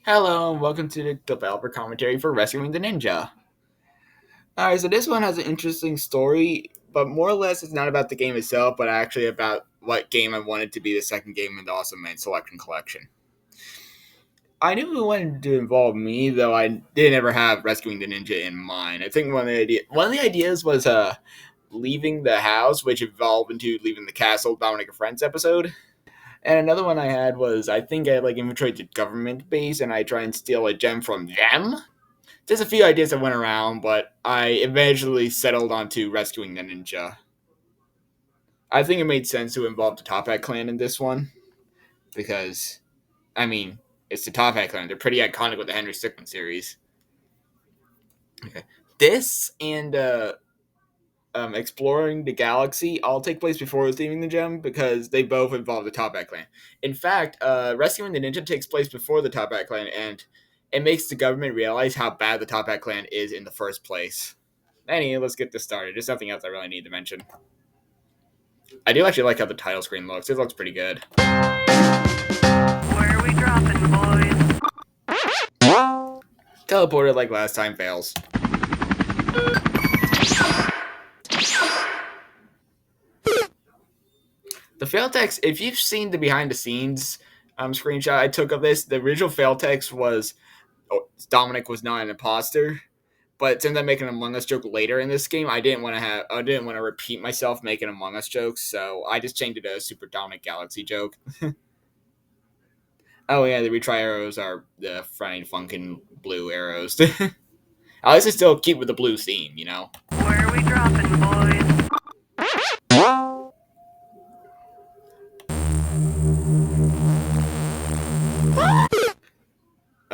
Hello and welcome to the developer commentary for Rescuing the Ninja. Alright, so this one has an interesting story, but more or less it's not about the game itself, but actually about what game I wanted to be the second game in the Awesome Man Selection Collection. I knew it wanted to involve me, though I didn't ever have Rescuing the Ninja in mind. I think one of the ideas was leaving the house, which evolved into leaving the castle, Dominick and Friends episode. And another one I had was I think I infiltrate the government base and I try and steal a gem from them. There's a few ideas that went around, but I eventually settled onto rescuing the ninja. I think it made sense to involve the Toppat Clan in this one because, I mean, it's the Toppat Clan. They're pretty iconic with the Henry Stickmin series. Okay. This and exploring the galaxy all take place before receiving the gem because they both involve the Toppat Clan. In fact, rescuing the ninja takes place before the Toppat Clan, and it makes the government realize how bad the Toppat Clan is in the first place. Anyway, let's get this started. There's something else I really need to mention. I do actually like how the title screen looks. It looks pretty good. Where are we dropping, boys? Teleported like last time fails. The fail text, if you've seen the behind the scenes screenshot I took of this, the original fail text was Dominick was not an imposter. But since I'm making an Among Us joke later in this game, I didn't want to repeat myself making Among Us jokes, so I just changed it to a Super Dominic Galaxy joke. Oh yeah, the retry arrows are the Friday Funkin' blue arrows. At least I still keep with the blue theme, you know. Where are we dropping, boys?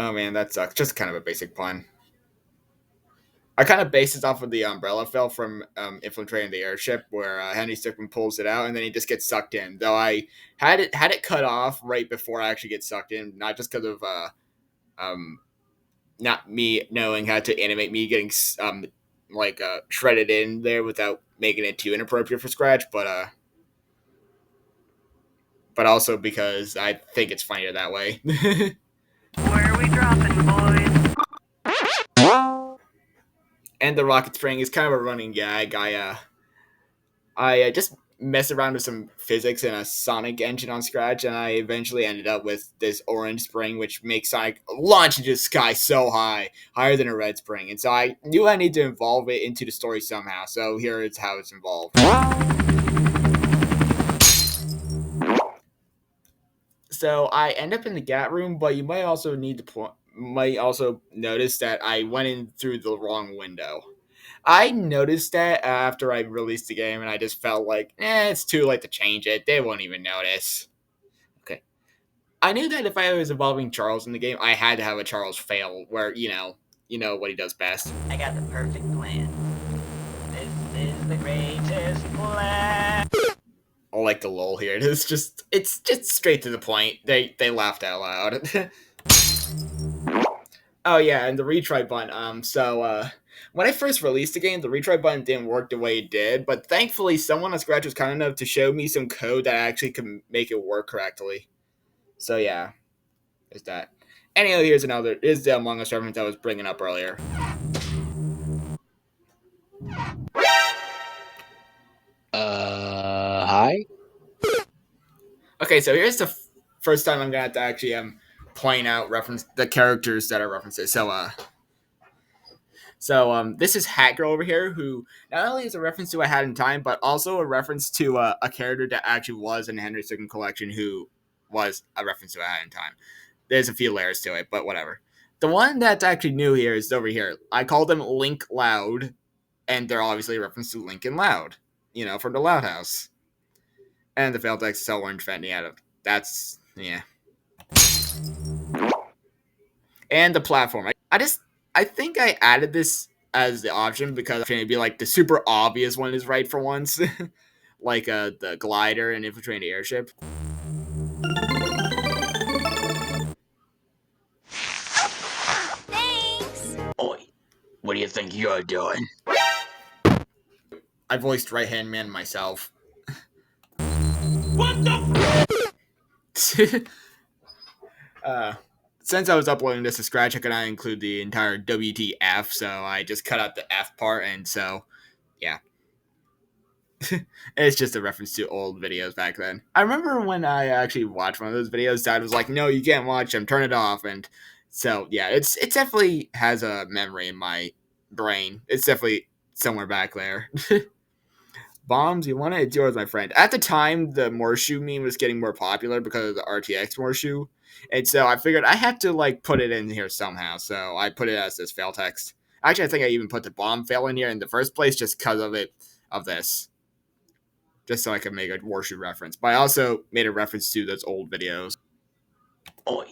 Oh man, that sucks. Just kind of a basic pun. I kind of based it off of the umbrella fell from infiltrating the airship, where Henry Stickmin pulls it out and then he just gets sucked in. Though I had it cut off right before I actually get sucked in, not just because of um, not me knowing how to animate me getting shredded in there without making it too inappropriate for Scratch, but also because I think it's funnier that way. Where are we dropping, boys? And the rocket spring is kind of a running gag. I just messed around with some physics in a Sonic engine on Scratch, and I eventually ended up with this orange spring, which makes Sonic launch into the sky so high, higher than a red spring. And so I knew I need to involve it into the story somehow. So here is how it's involved. So I end up in the Gat room, but you might also notice that I went in through the wrong window. I noticed that after I released the game, and I just felt like, it's too late to change it. They won't even notice. Okay. I knew that if I was involving Charles in the game, I had to have a Charles fail, where you know what he does best. I got the perfect plan. This is the greatest plan. I like the lull here. It's just straight to the point. They laughed out loud. Oh yeah, and the retry button. When I first released the game, the retry button didn't work the way it did, but thankfully someone on Scratch was kind enough to show me some code that actually could make it work correctly. So yeah, there's that. Anyhow, here's the Among Us reference I was bringing up earlier. Hi? Okay, so here's the first time I'm gonna have to actually point out reference the characters that are references. This is Hat Girl over here, who not only is a reference to A Hat in Time, but also a reference to a character that actually was in the Henry Stickmin collection, who was a reference to A Hat in Time. There's a few layers to it, but whatever. The one that's actually new here is over here. I call them Link Loud, and they're obviously a reference to Lincoln Loud, from the Loud House. And the failed text is so orange Fenty out of that's yeah. And the platform. I think I added this as the option because it'd be like the super obvious one is right for once. Like the glider and infiltrating the airship. Thanks. Oi, what do you think you're doing? I voiced right hand man myself. What the? uh, since I was uploading this to Scratch, I could not include the entire WTF, so I just cut out the F part, and so yeah. It's just a reference to old videos back then. I remember when I actually watched one of those videos, Dad was like, "No, you can't watch them. Turn it off." And so yeah, it definitely has a memory in my brain. It's definitely somewhere back there. Bombs, you want it? It's yours, my friend. At the time, the Morshu meme was getting more popular because of the RTX Morshu, and so I figured I had to like put it in here somehow. So I put it as this fail text. Actually, I think I even put the bomb fail in here in the first place just because of this, just so I could make a Warshoe reference. But I also made a reference to those old videos. Oi,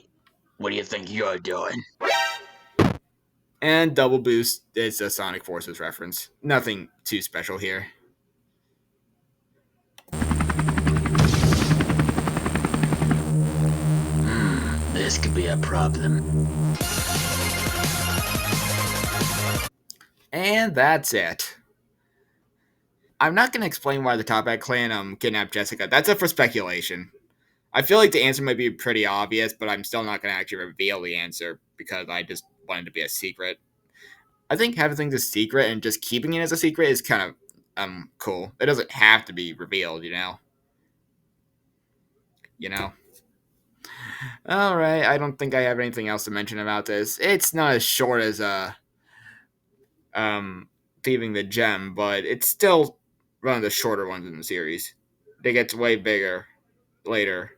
what do you think you're doing? And Double Boost is a Sonic Forces reference. Nothing too special here. This could be a problem. And that's it. I'm not going to explain why the Toppat Clan kidnapped Jessica. That's up for speculation. I feel like the answer might be pretty obvious, but I'm still not going to actually reveal the answer because I just want it to be a secret. I think having things a secret and just keeping it as a secret is kind of cool. It doesn't have to be revealed, you know. You know. All right, I don't think I have anything else to mention about this. It's not as short as um thieving the gem, but it's still one of the shorter ones in the series. It gets way bigger later.